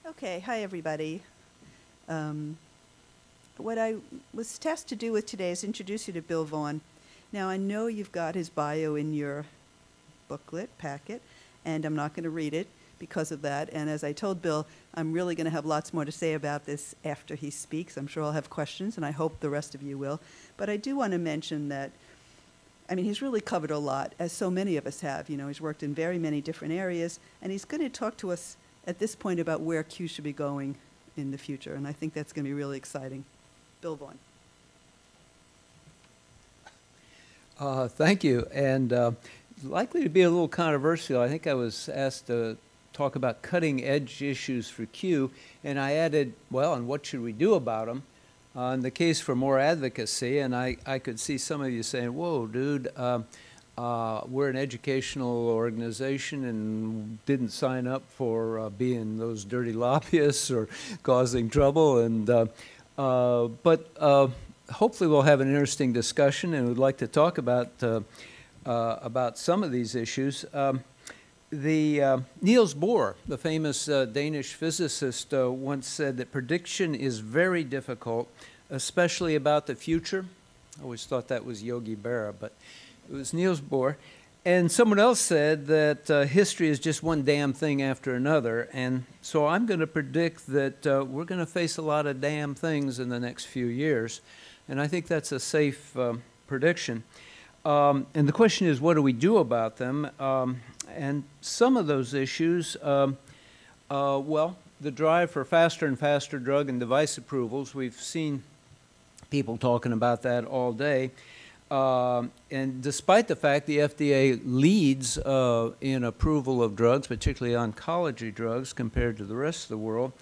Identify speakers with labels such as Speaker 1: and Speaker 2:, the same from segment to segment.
Speaker 1: Okay, hi everybody. What I was tasked to do with today is introduce you to Bill Vaughan. Now, I know you've got his bio in your booklet packet, and I'm not going to read it because of that. And as I told Bill, I'm really going to have lots more to say about this after he speaks. I'm sure I'll have questions, and I hope the rest of you will. But I do want to mention that, I mean, he's really covered a lot, as so many of us have. You know, he's worked in very many different areas, and he's going to talk to us at this point about where Q should be going in the future, and I think that's going to be really exciting. Bill Vaughan.
Speaker 2: Thank you, and likely to be a little controversial. I think I was asked to talk about cutting-edge issues for Q, and I added, well, and what should we do about them? In the case for more advocacy, and I could see some of you saying, whoa, dude, we're an educational organization and didn't sign up for being those dirty lobbyists or causing trouble. And but hopefully we'll have an interesting discussion, and we'd like to talk about some of these issues. Niels Bohr, the famous Danish physicist, once said that prediction is very difficult, especially about the future. I always thought that was Yogi Berra, but it was Niels Bohr. And someone else said that history is just one damn thing after another. And so I'm going to predict that we're going to face a lot of damn things in the next few years. And I think that's a safe prediction. And the question is, what do we do about them? And some of those issues, well, the drive for faster and faster drug and device approvals, we've seen people talking about that all day. And despite the fact the FDA leads in approval of drugs, particularly oncology drugs, compared to the rest of the world,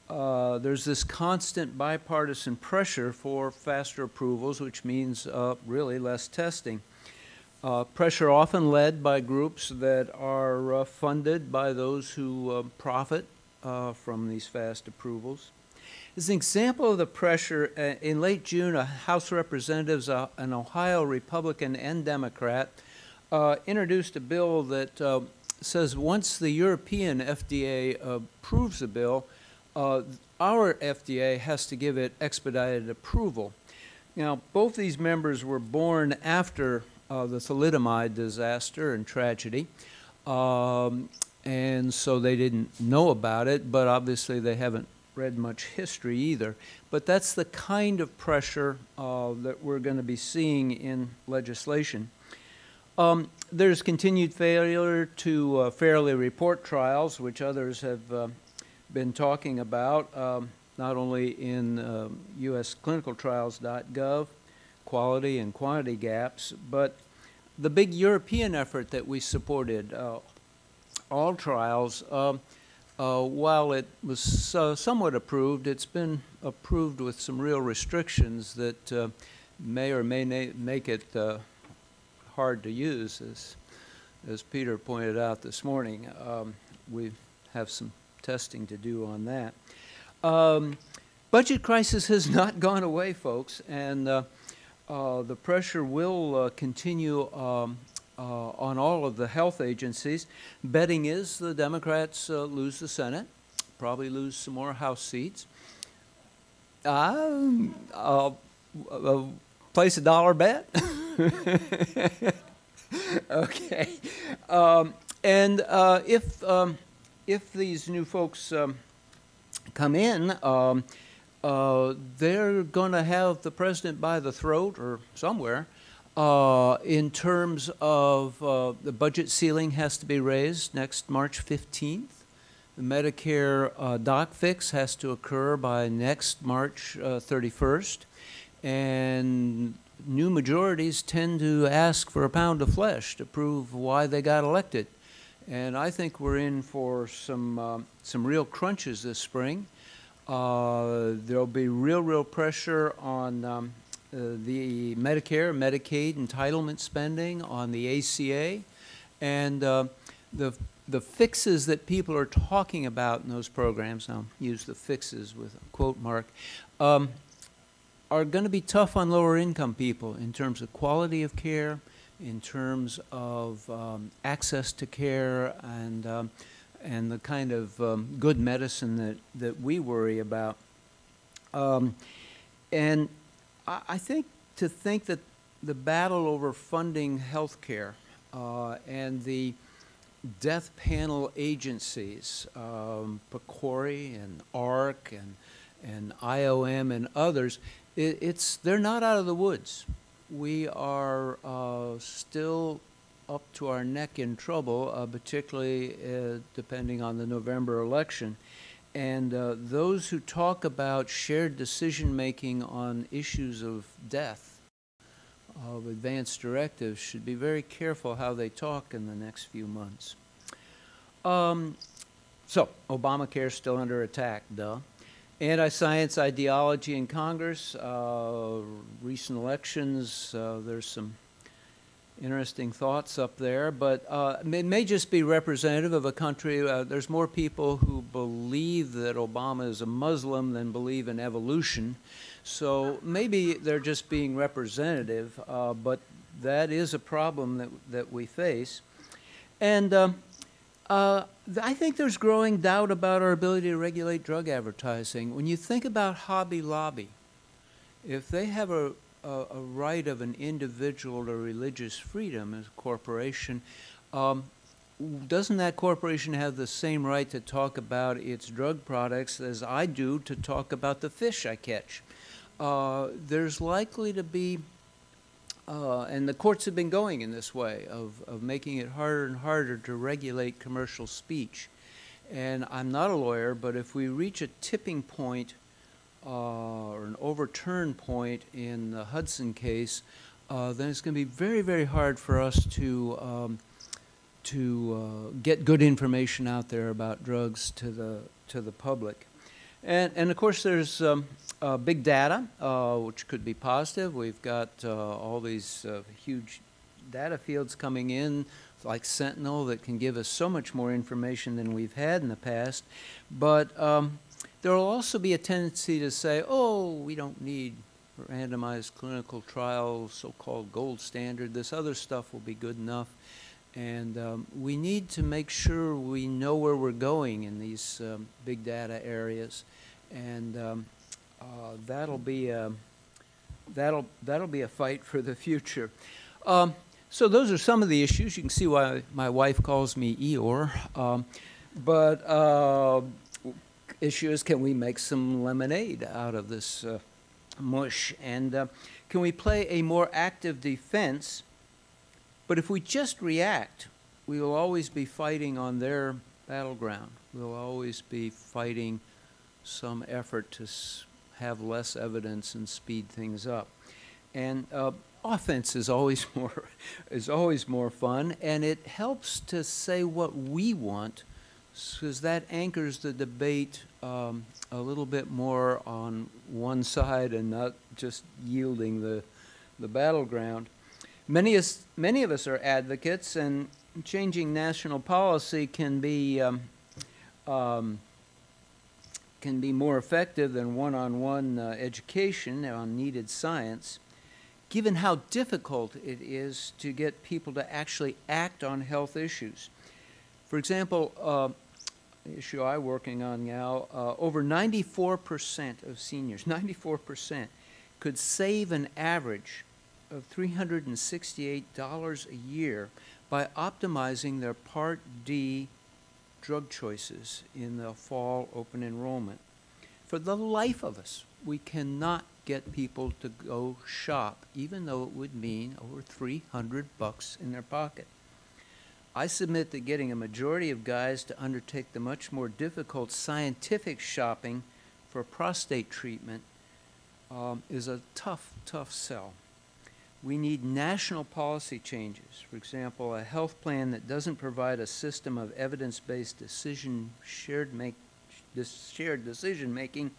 Speaker 2: there's this constant bipartisan pressure for faster approvals, which means really less testing. Pressure often led by groups that are funded by those who profit from these fast approvals. As an example of the pressure, in late June, a House of Representatives, an Ohio Republican and Democrat, introduced a bill that says once the European FDA approves a bill, our FDA has to give it expedited approval. Now, both these members were born after the thalidomide disaster and tragedy, and so they didn't know about it, but obviously they haven't read much history either. But that's the kind of pressure that we're going to be seeing in legislation. There's continued failure to fairly report trials, which others have been talking about, not only in usclinicaltrials.gov, quality and quantity gaps, but the big European effort that we supported, all trials, while it was somewhat approved, it's been approved with some real restrictions that may or may make it hard to use. As Peter pointed out this morning, we have some testing to do on that. Budget crisis has not gone away, folks, and the pressure will continue on all of the health agencies. Betting is the Democrats lose the Senate, probably lose some more House seats. I'll place a dollar bet. Okay. And if these new folks come in, they're going to have the president by the throat or somewhere. In terms of the budget ceiling has to be raised next March 15th. The Medicare doc fix has to occur by next March 31st. And new majorities tend to ask for a pound of flesh to prove why they got elected. And I think we're in for some real crunches this spring. There'll be real pressure on the Medicare, Medicaid entitlement spending, on the ACA, and the fixes that people are talking about in those programs, I'll use the fixes with a quote mark, are going to be tough on lower income people in terms of quality of care, in terms of access to care, and and the kind of good medicine that we worry about. And I think to think that the battle over funding health care and the death panel agencies, PCORI and ARC and IOM and others, they're not out of the woods. We are still up to our neck in trouble, particularly depending on the November election. And those who talk about shared decision-making on issues of death, of advanced directives, should be very careful how they talk in the next few months. So, Obamacare is still under attack, duh. Anti-science ideology in Congress, recent elections, there's some interesting thoughts up there, but it may just be representative of a country. There's more people who believe that Obama is a Muslim than believe in evolution. So maybe they're just being representative, but that is a problem that we face. And I think there's growing doubt about our ability to regulate drug advertising. When you think about Hobby Lobby, if they have a right of an individual to religious freedom as a corporation, doesn't that corporation have the same right to talk about its drug products as I do to talk about the fish I catch? There's likely to be, and the courts have been going in this way, of making it harder and harder to regulate commercial speech. And I'm not a lawyer, but if we reach a tipping point or an overturn point in the Hudson case, then it's going to be very, very hard for us to get good information out there about drugs to the public. And of course, there's big data, which could be positive. We've got all these huge data fields coming in, like Sentinel, that can give us so much more information than we've had in the past. But there will also be a tendency to say, oh, we don't need randomized clinical trials, so-called gold standard. This other stuff will be good enough. And we need to make sure we know where we're going in these big data areas. And that'll be a fight for the future. So those are some of the issues. You can see why my wife calls me Eeyore. But issue is, can we make some lemonade out of this mush? And can we play a more active defense? But if we just react, we will always be fighting on their battleground. We'll always be fighting some effort to have less evidence and speed things up. And offense is always more fun, and it helps to say what we want, because that anchors the debate a little bit more on one side and not just yielding the battleground. Many of us are advocates, and changing national policy can be more effective than one-on-one education on needed science, given how difficult it is to get people to actually act on health issues. For example, the issue I'm working on now, over 94% of seniors, 94%, could save an average of $368 a year by optimizing their Part D drug choices in the fall open enrollment. For the life of us, we cannot get people to go shop, even though it would mean over $300 in their pocket. I submit that getting a majority of guys to undertake the much more difficult scientific shopping for prostate treatment is a tough sell. We need national policy changes. For example, a health plan that doesn't provide a system of evidence-based shared decision-making,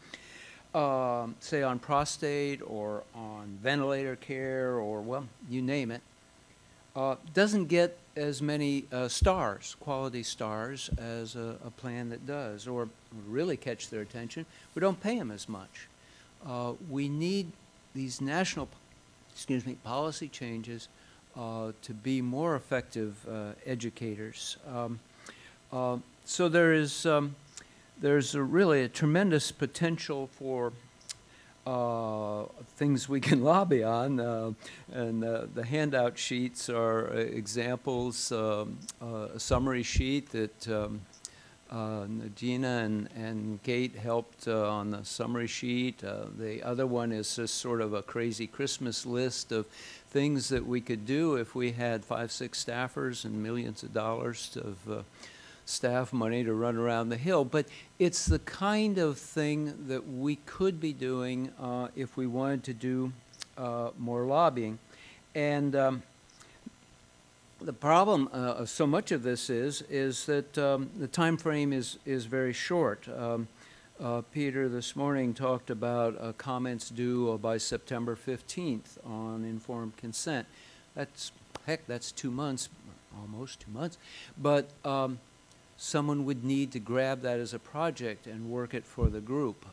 Speaker 2: say on prostate or on ventilator care or, well, you name it, doesn't get as many quality stars, as a plan that does, or really catch their attention. We don't pay them as much. We need these national policy changes to be more effective educators. So there's really a tremendous potential for things we can lobby on, and the handout sheets are examples, a summary sheet that Gina and Kate helped on the summary sheet. The other one is just sort of a crazy Christmas list of things that we could do if we had 5, 6 staffers and millions of dollars of staff money to run around the hill. But it's the kind of thing that we could be doing if we wanted to do more lobbying. And the problem of so much of this is that the time frame is very short. Peter this morning talked about comments due by September 15th on informed consent. That's 2 months, almost 2 months. But someone would need to grab that as a project and work it for the group.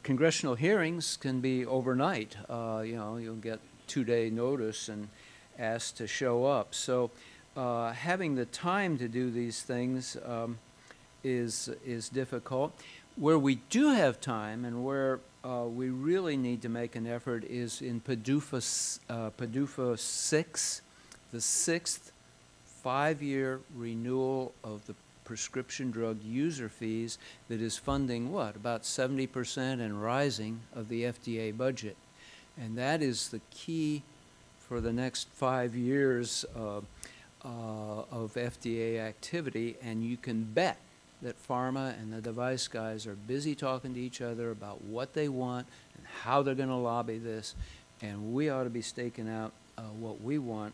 Speaker 2: Congressional hearings can be overnight. You know, you'll get 2-day notice and asked to show up. So having the time to do these things is difficult. Where we do have time and where we really need to make an effort is in PDUFA 6, the 6th 5-year renewal of the prescription drug user fees that is funding what? About 70% and rising of the FDA budget. And that is the key for the next 5 years of FDA activity, and you can bet that pharma and the device guys are busy talking to each other about what they want and how they're going to lobby this, and we ought to be staking out what we want.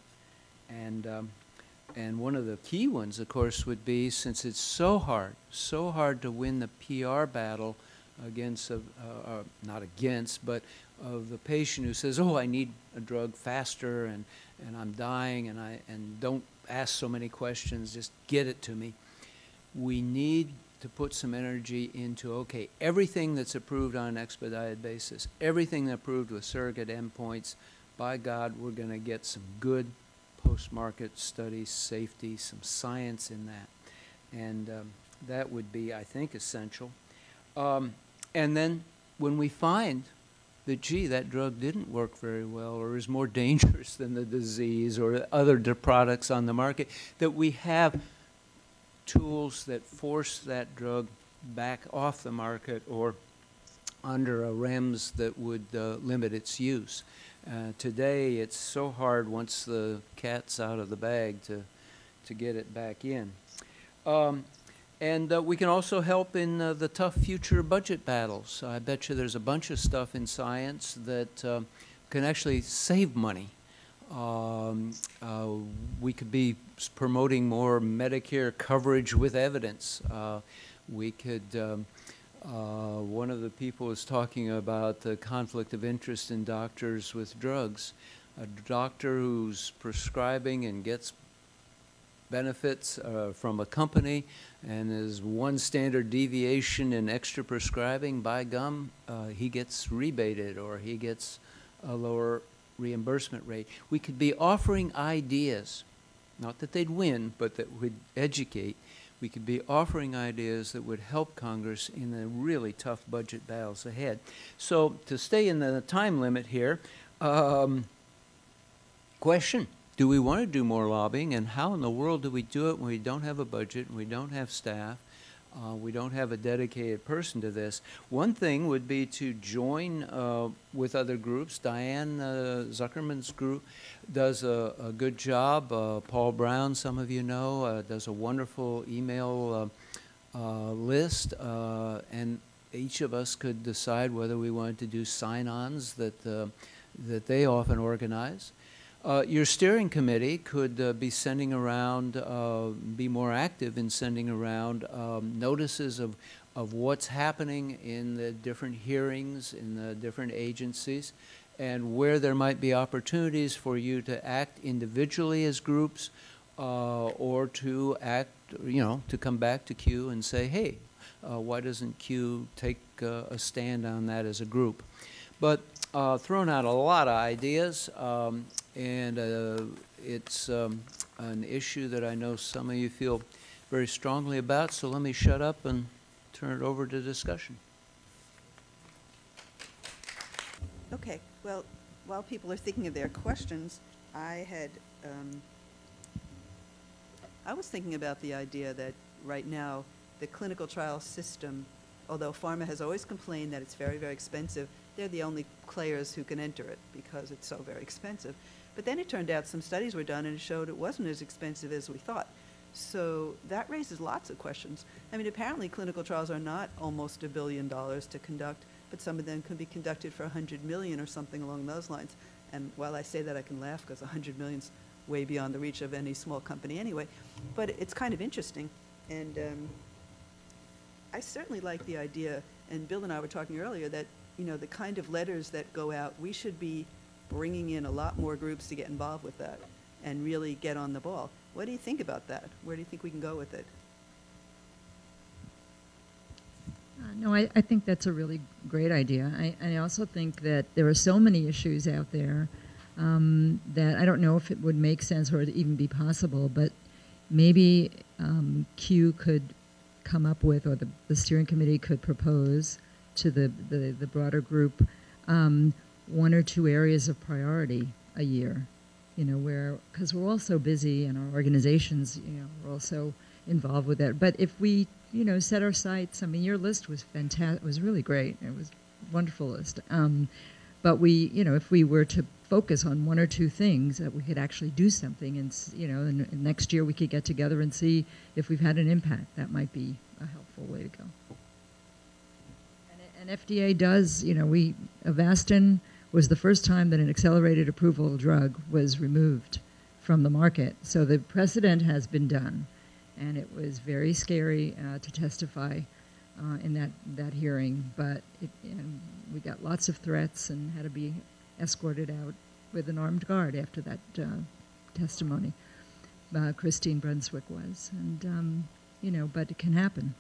Speaker 2: And one of the key ones, of course, would be, since it's so hard to win the PR battle against, not against, but of the patient who says, oh, I need a drug faster and I'm dying and don't ask so many questions, just get it to me. We need to put some energy into, okay, everything that's approved on an expedited basis, everything that's approved with surrogate endpoints, by God, we're going to get some good post-market studies, safety, some science in that. And that would be, I think, essential. And then when we find that, gee, that drug didn't work very well or is more dangerous than the disease or other products on the market, that we have tools that force that drug back off the market or under a REMS that would limit its use. Today, it's so hard once the cat's out of the bag to get it back in. And we can also help in the tough future budget battles. I bet you there's a bunch of stuff in science that can actually save money. We could be promoting more Medicare coverage with evidence. We could, one of the people was talking about the conflict of interest in doctors with drugs. A doctor who's prescribing and gets benefits from a company and is one standard deviation in extra prescribing, by gum, he gets rebated or he gets a lower reimbursement rate. We could be offering ideas, not that they'd win, but that would educate. We could be offering ideas that would help Congress in the really tough budget battles ahead. So to stay in the time limit here, question, do we want to do more lobbying, and how in the world do we do it when we don't have a budget, and we don't have staff, we don't have a dedicated person to this? One thing would be to join with other groups. Diane Zuckerman's group does a good job. Paul Brown, some of you know, does a wonderful email list, and each of us could decide whether we wanted to do sign-ons that they often organize. Your steering committee could be sending around, be more active in sending around notices of what's happening in the different hearings in the different agencies, and where there might be opportunities for you to act individually as groups, or to act, you know, to come back to Q and say, hey, why doesn't Q take a stand on that as a group? But thrown out a lot of ideas, and it's an issue that I know some of you feel very strongly about, so let me shut up and turn it over to discussion.
Speaker 1: Okay, well, while people are thinking of their questions, I was thinking about the idea that right now, the clinical trial system, although pharma has always complained that it's very, very expensive, they're the only players who can enter it because it's so very expensive. But then it turned out some studies were done and it showed it wasn't as expensive as we thought. So that raises lots of questions. I mean, apparently clinical trials are not almost $1 billion to conduct, but some of them can be conducted for 100 million or something along those lines. And while I say that, I can laugh because 100 million's way beyond the reach of any small company anyway. But it's kind of interesting. And I certainly like the idea, and Bill and I were talking earlier, that, you know, the kind of letters that go out, we should be bringing in a lot more groups to get involved with that and really get on the ball. What do you think about that? Where do you think we can go with it?
Speaker 3: No, I think that's a really great idea. I also think that there are so many issues out there that I don't know if it would make sense or even be possible, but maybe Q could come up with, or the steering committee could propose to the broader group one or two areas of priority a year, you know, where, because we're all so busy and our organizations, you know, we're also involved with that. But if we, you know, set our sights, I mean, your list was fantastic, it was really great, it was a wonderful list. But we, you know, if we were to focus on one or two things, that we could actually do something, and, you know, and next year we could get together and see if we've had an impact. That might be a helpful way to go. And FDA does, you know, Avastin was the first time that an accelerated approval drug was removed from the market. So the precedent has been done, and it was very scary to testify in that hearing. But we got lots of threats and had to be escorted out with an armed guard after that testimony. Christine Brunswick was, and you know, but it can happen.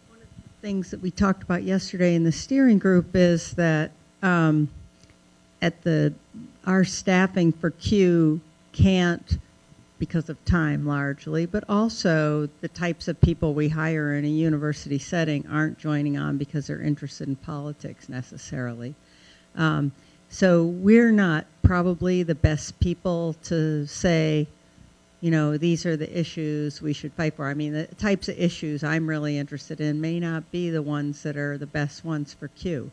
Speaker 4: One of the things that we talked about yesterday in the steering group is that our staffing for Q can't, because of time largely, but also the types of people we hire in a university setting aren't joining on because they're interested in politics necessarily. So we're not probably the best people to say, you know, these are the issues we should fight for. I mean, the types of issues I'm really interested in may not be the ones that are the best ones for Q.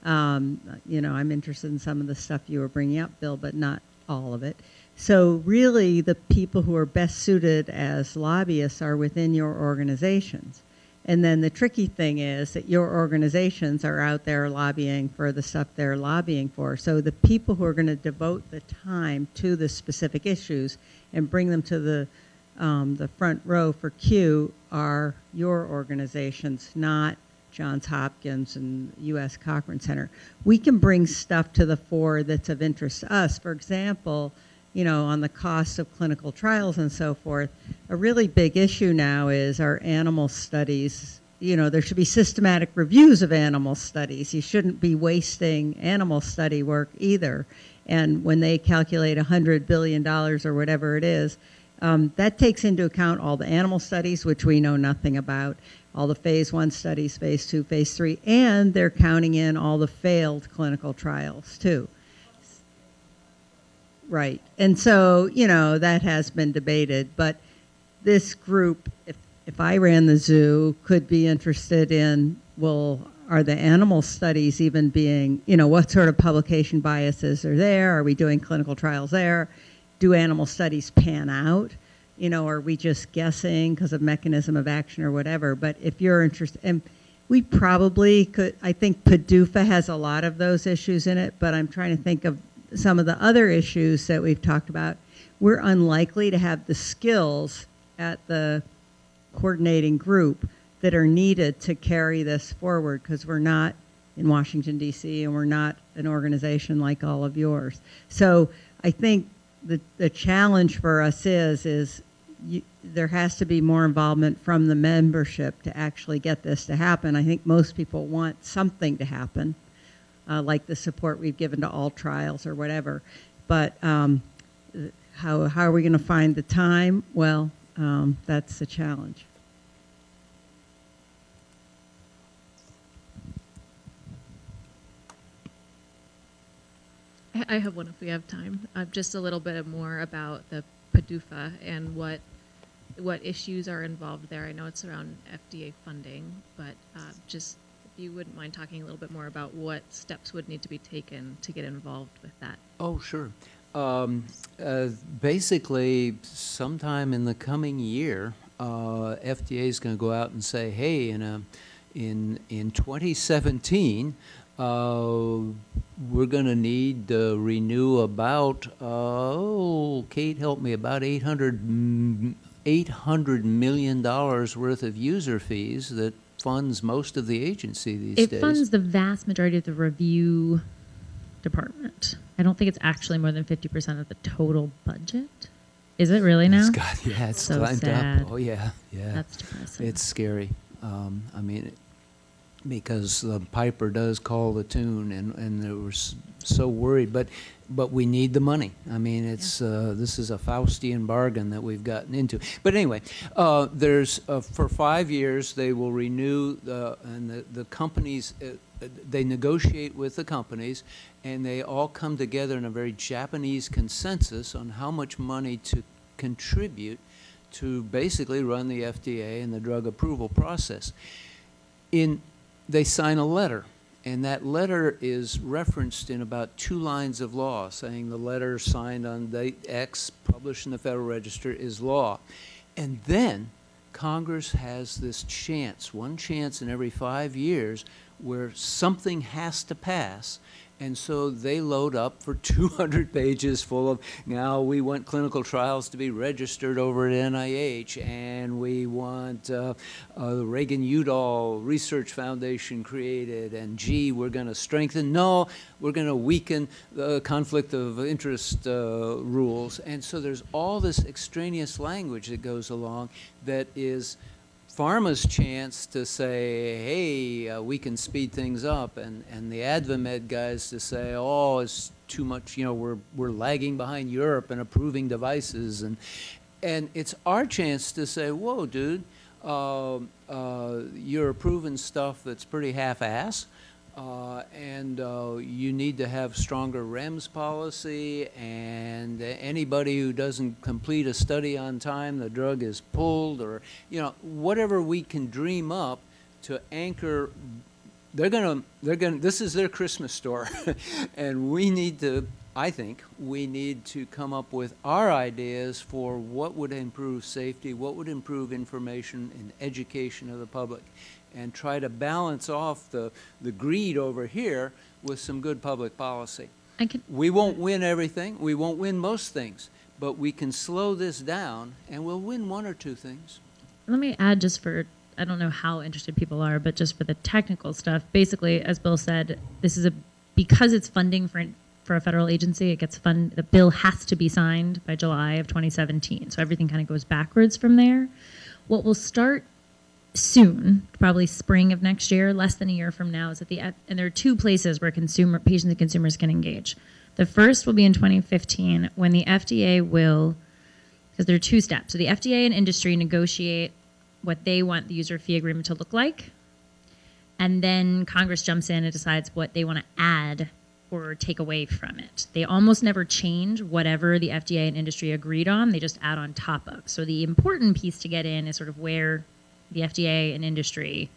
Speaker 4: You know, I'm interested in some of the stuff you were bringing up, Bill, but not all of it. So really, the people who are best suited as lobbyists are within your organizations. And then the tricky thing is that your organizations are out there lobbying for the stuff they're lobbying for. So the people who are going to devote the time to the specific issues and bring them to the front row for Q are your organizations, not Johns Hopkins and U.S. Cochrane Center. We can bring stuff to the fore that's of interest to us. For example, you know, on the cost of clinical trials and so forth, a really big issue now is our animal studies. You know, there should be systematic reviews of animal studies. You shouldn't be wasting animal study work either. And when they calculate $100 billion or whatever it is, that takes into account all the animal studies, which we know nothing about, all the phase 1 studies, phase 2, phase 3, and they're counting in all the failed clinical trials too. Right. And so, you know, that has been debated. But this group, if I ran the zoo, could be interested in, well, are the animal studies even being, you know, what sort of publication biases are there? Are we doing clinical trials there? Do animal studies pan out? You know, are we just guessing because of mechanism of action or whatever? But if you're interested, and we probably could, I think PDUFA has a lot of those issues in it, but I'm trying to think of some of the other issues that we've talked about. We're unlikely to have the skills at the coordinating group that are needed to carry this forward because we're not in Washington, D.C., and we're not an organization like all of yours. So I think the challenge for us is there has to be more involvement from the membership to actually get this to happen. I think most people want something to happen. Like the support we've given to all trials or whatever. But how are we going to find the time? Well, that's the challenge.
Speaker 5: I have one if we have time. Just a little bit more about the PDUFA and what issues are involved there. I know it's around FDA funding, but just if you wouldn't mind talking a little bit more about what steps would need to be taken to get involved with that.
Speaker 2: Oh, sure. Basically, sometime in the coming year, FDA is going to go out and say, hey, in 2017, we're going to need to renew about, Kate, help me, about $800 million worth of user fees that funds most of the agency these days.
Speaker 6: It funds the vast majority of the review department. I don't think it's actually more than 50% of the total budget. Is it really now?
Speaker 2: It's
Speaker 6: so
Speaker 2: climbed
Speaker 6: sad.
Speaker 2: up. Oh, yeah.
Speaker 6: That's depressing.
Speaker 2: It's scary. I mean, because the piper does call the tune, and they were so worried. But we need the money. I mean, it's this is a Faustian bargain that we've gotten into. But anyway, there's for 5 years they will renew the companies. They negotiate with the companies, and they all come together in a very Japanese consensus on how much money to contribute to basically run the FDA and the drug approval process. They sign a letter, and that letter is referenced in about 2 lines of law, saying the letter signed on date X, published in the Federal Register, is law. And then Congress has this chance, one chance in every 5 years, where something has to pass. And so they load up for 200 pages full of, now we want clinical trials to be registered over at NIH, and we want the Reagan-Udall Research Foundation created, and gee, we're going to strengthen, no, we're going to weaken the conflict of interest rules. And so there's all this extraneous language that goes along that is pharma's chance to say, hey, we can speed things up, and the AdvaMed guys to say, oh, it's too much, you know, we're lagging behind Europe and approving devices, and it's our chance to say, whoa, dude, you're approving stuff that's pretty half-ass, and you need to have stronger REMS policy, and anybody who doesn't complete a study on time, the drug is pulled, or, you know, whatever we can dream up to anchor. This is their Christmas store, and we need to, I think, we need to come up with our ideas for what would improve safety, what would improve information and education of the public, and try to balance off the greed over here with some good public policy. We won't win everything. We won't win most things. But we can slow this down, and we'll win 1 or 2 things.
Speaker 6: Let me add, just for, I don't know how interested people are, but just for the technical stuff, basically, as Bill said, this is because it's funding for a federal agency, it gets the bill has to be signed by July of 2017. So everything kind of goes backwards from there. What will start soon, probably spring of next year, less than a year from now, is at and there are 2 places where patients and consumers can engage. The first will be in 2015 when the FDA will, because there are 2 steps. So the FDA and industry negotiate what they want the user fee agreement to look like, and then Congress jumps in and decides what they want to add or take away from it. They almost never change whatever the FDA and industry agreed on. They just add on top of. So the important piece to get in is sort of where the FDA and industry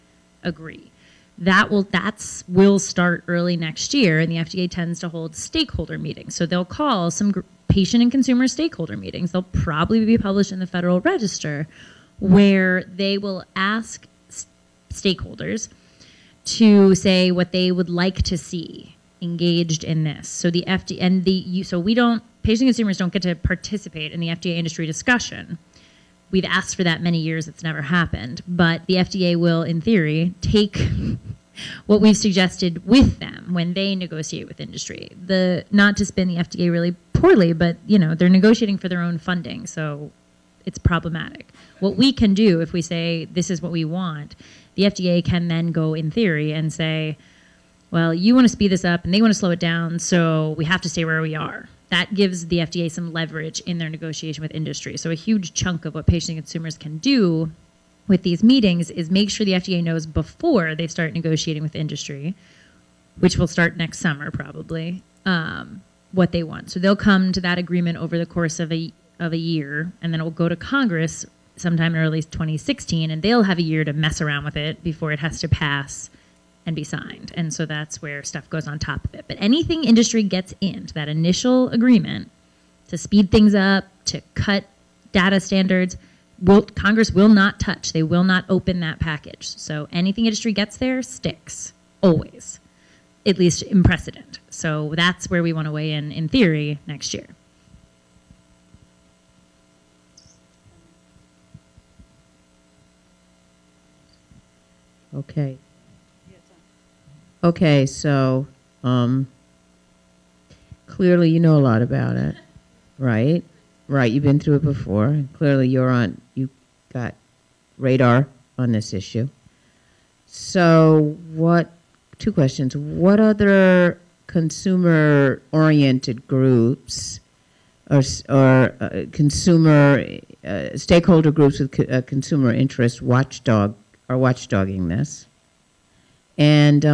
Speaker 6: agree. That will start early next year, and the FDA tends to hold stakeholder meetings. So they'll call some patient and consumer stakeholder meetings. They'll probably be published in the Federal Register, where they will ask stakeholders to say what they would like to see engaged in this. So the FDA and patient and consumers don't get to participate in the FDA industry discussion. We've asked for that many years. It's never happened. But the FDA will, in theory, take what we've suggested with them when they negotiate with industry. Not to spin the FDA really poorly, but they're negotiating for their own funding, so it's problematic. What we can do if we say this is what we want, the FDA can then go, in theory, and say, well, you want to speed this up and they want to slow it down, so we have to stay where we are. that gives the FDA some leverage in their negotiation with industry. So a huge chunk of what patient and consumers can do with these meetings is make sure the FDA knows before they start negotiating with industry, which will start next summer probably, what they want. So they'll come to that agreement over the course of a year, and then it will go to Congress sometime in early 2016, and they'll have a year to mess around with it before it has to pass and be signed. And so that's where stuff goes on top of it. But anything industry gets into that initial agreement to speed things up, to cut data standards, Congress will not touch. They will not open that package. So anything industry gets there sticks, always, at least in precedent. So that's where we want to weigh in theory, next year.
Speaker 7: Okay. Okay, so clearly you know a lot about it, right? Right, you've been through it before. Clearly you got radar on this issue. So two questions. What other consumer-oriented groups or consumer stakeholder groups with consumer interest are watchdogging this? And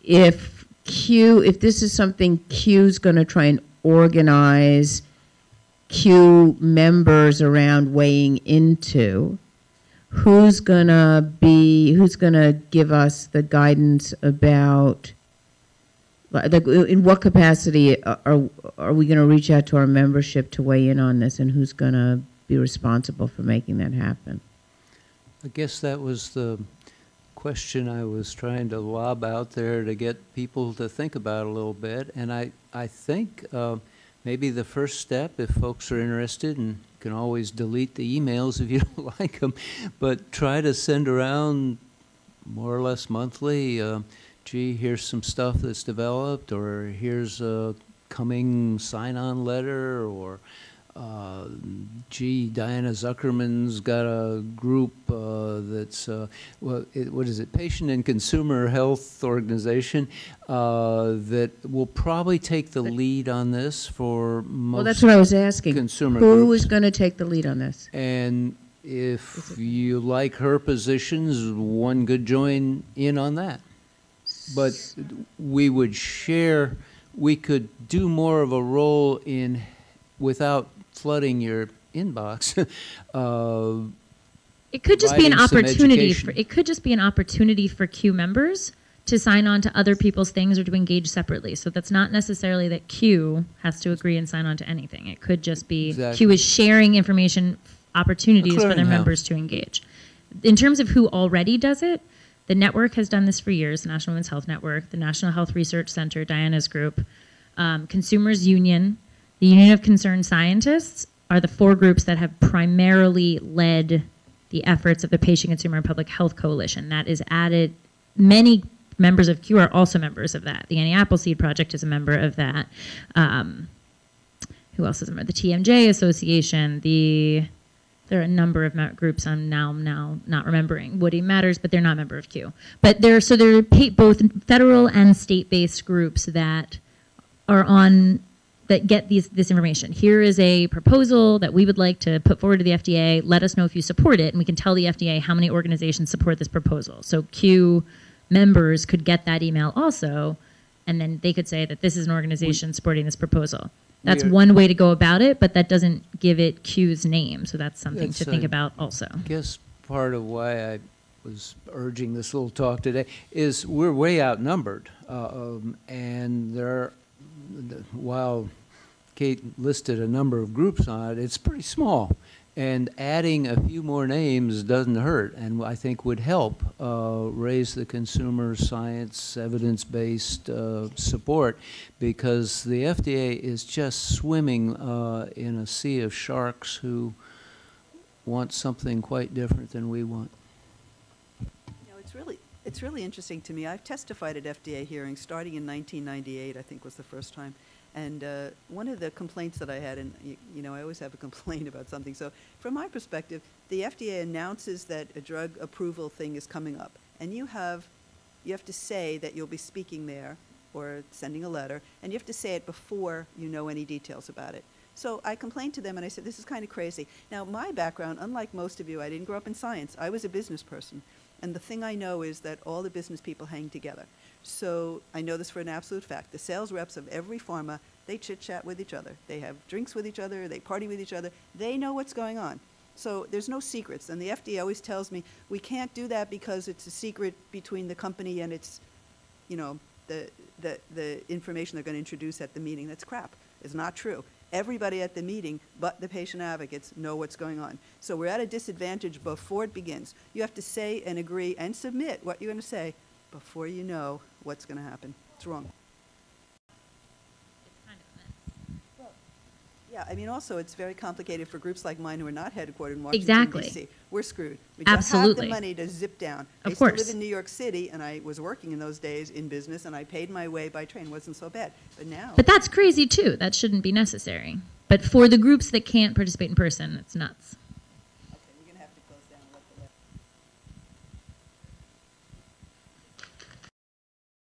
Speaker 7: if this is something Q's going to try and organize Q members around weighing into, who's gonna give us the guidance about, in what capacity are we going to reach out to our membership to weigh in on this, and who's going to be responsible for making that happen?
Speaker 2: I guess that was the question I was trying to lob out there to get people to think about a little bit. And I think maybe the first step, if folks are interested, and you can always delete the emails if you don't like them, but try to send around more or less monthly, gee, here's some stuff that's developed, or here's a coming sign-on letter, or gee, Diana Zuckerman's got a group that's, what is it, Patient and Consumer Health Organization that will probably take the lead on this for most.
Speaker 7: Well, that's what I was asking.
Speaker 2: Consumer
Speaker 7: Who
Speaker 2: groups.
Speaker 7: is going to take the lead on this?
Speaker 2: And if you like her positions, one could join in on that. But we would share, we could do more of a role in, without flooding your inbox.
Speaker 6: It could just be an opportunity
Speaker 2: education.
Speaker 6: it could just be an opportunity for Q members to sign on to other people's things or to engage separately. So that's not necessarily that Q has to agree and sign on to anything. It could just be Q is sharing information opportunities for their members to engage. In terms of who already does it, the network has done this for years, the National Women's Health Network, the National Health Research Center, Diana's group, Consumers Union, the Union of Concerned Scientists are the four groups that have primarily led the efforts of the Patient, Consumer, and Public Health Coalition. That is added. Many members of Q are also members of that. The Annie Appleseed Project is a member of that. Who else is a member? The TMJ Association. There are a number of groups I'm now not remembering. Woody Matters, but they're not a member of Q. But there are both federal and state-based groups that are on, that get this information. Here is a proposal that we would like to put forward to the FDA. Let us know if you support it, and we can tell the FDA how many organizations support this proposal. So Q members could get that email also, and then they could say that this is an organization supporting this proposal. That's one way to go about it, but that doesn't give it Q's name, so that's something to think about also. I
Speaker 2: guess part of why I was urging this little talk today is we're way outnumbered, and while Kate listed a number of groups on it, it's pretty small. And adding a few more names doesn't hurt, and I think would help raise the consumer science, evidence-based support, because the FDA is just swimming in a sea of sharks who want something quite different than we want.
Speaker 1: It's really interesting to me. I've testified at FDA hearings starting in 1998, I think was the first time. And one of the complaints that I had, and you know, I always have a complaint about something. So from my perspective, the FDA announces that a drug approval thing is coming up. And you have to say that you'll be speaking there. or sending a letter, and you have to say it before you know any details about it. So I complained to them and I said, this is kind of crazy. Now, my background, unlike most of you, I didn't grow up in science. I was a business person. And the thing I know is that all the business people hang together. So I know this for an absolute fact. The sales reps of every pharma, they chit-chat with each other. They have drinks with each other. They party with each other. They know what's going on. So there's no secrets. And the FDA always tells me, we can't do that because it's a secret between the company and its, you know, the information they're going to introduce at the meeting. That's crap. It's not true. Everybody at the meeting but the patient advocates know what's going on. So we're at a disadvantage before it begins. You have to say and agree and submit what you're going to say before you know what's going to happen. It's wrong.
Speaker 6: It's kind of a mess.
Speaker 1: Yeah, I mean, also, it's very complicated for groups like mine who are not headquartered in Washington,
Speaker 6: Exactly.
Speaker 1: D.C. We're screwed. We don't have
Speaker 6: Absolutely.
Speaker 1: the money to zip down.
Speaker 6: Of
Speaker 1: I used to
Speaker 6: course.
Speaker 1: live in New York City, and I was working in those days in business, and I paid my way by train. It wasn't so bad. But now...
Speaker 6: But that's crazy too. That shouldn't be necessary. But for the groups that can't participate in person, it's nuts.